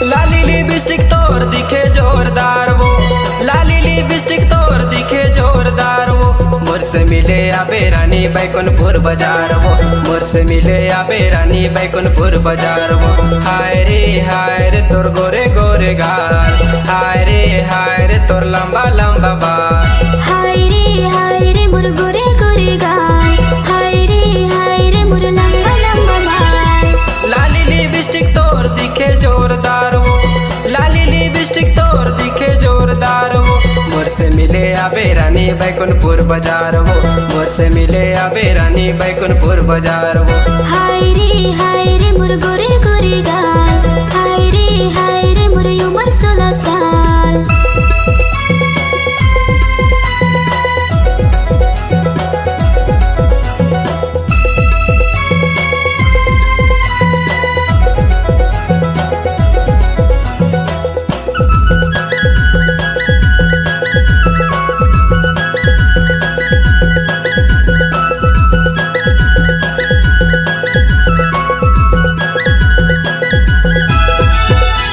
लाली लिपस्टिक तोर दिखे जोरदार वो, लाली लिपस्टिक तोर दिखे जोरदार वो। मोर से मिले आबे रानी बैकुंठपुर बाजार वो, मोर से मिले आबे रानी बैकुंठपुर बाजार वो। हाय रे तोर गोरे गोरे गाल, हाय रे तोर लंबा लंबा बाल। हाय रे मोर गोरे गोरे गाल, हाय रे मोर लंबा लंबा बाल। लाली लिपस्टिक तोर दिखे जोरदार वो, लाली लिपस्टिक तोर दिखे जोरदार वो। मोर से मिले आबे रानी बैकुंठपुर बाजार वो, मोर से मिले आबे रानी बैकुंठपुर बाजार वो। हाय रे मोर गोरे गोरे गाल, हाय रे मोर उम्र 16 साल।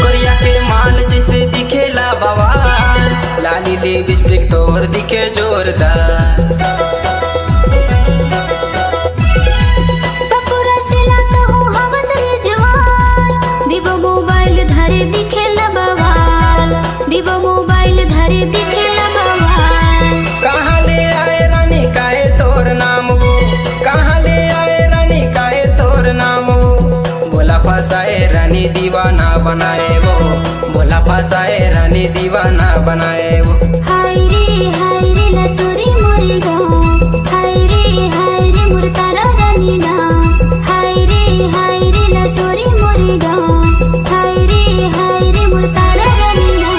कोरिया के माल जैसे दिखेला बवाल, लाली लिपस्टिक तोर दिखे जोरदार। कपूरा से लाता हूँ हवस रे जवान, वीवो मोबाइल धरे दिखेला बवाल, वीवो मोबाइल धरे दिखेला बवाल। कहाँ ले आए रानी काहे तोर नाम वो, कहाँ ले आए रानी काहे तोर नाम वो। बोला फसाए रानी दीवाना बनाए वो, बोला फसाए रानी दीवाना बनाए वो। हाय रे लटोरी मोरे गाँव, हाय रे मोर तारा रानी नाम। हाय रे लटोरी मोरे गाँव, हाय रे मोर तारा रानी नाम।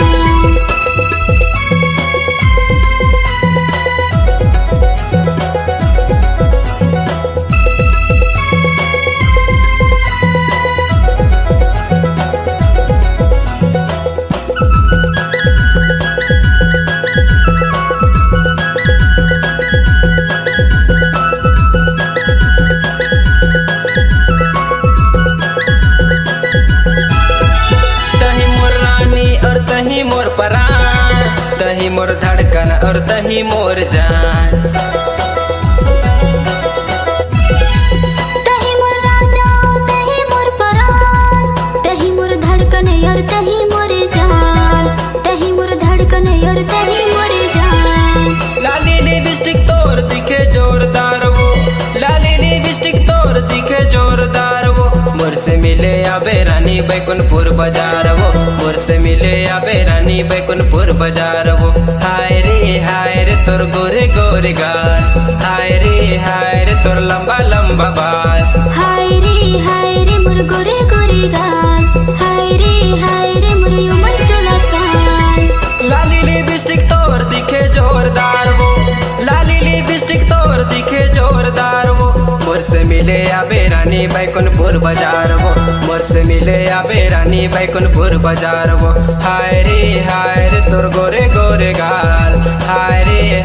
तही मोर रानी और तही मोर परान, तही मोर धड़कन और तही मोर जान। तही मोर राजा तही मोर परान, तही मोर धड़कन और तही मोर जान, तही मोर धड़कन और तही मोर जान। लाली लिपस्टिक तोर दिखे जोरदार वो, लाली लिपस्टिक तोर दिखे जोरदार वो। मोर से मिले आबे रानी बैकुंठपुर बाजार वो, मोर से मिले आबे रानी बैकुंठपुर बाजार वो। हाय रे तोर गोरे गोरे गाल, हाय रे तोर लंबा लंबा बाल। हाय रे मोर गोरे गोरे गाल, हाय रे मोर उम्र 16 साल। लाली लिपस्टिक तोर दिखे जोरदार वो, लाली लिपस्टिक तोर दिखे जोरदार वो। मोर से मिले आबे रानी बैकुंठपुर बाजार वो, मोर से मिले आबे रानी बैकुंठपुर बाजार वो। हाय रे तोर गोरे गोरे गाल, हाय रे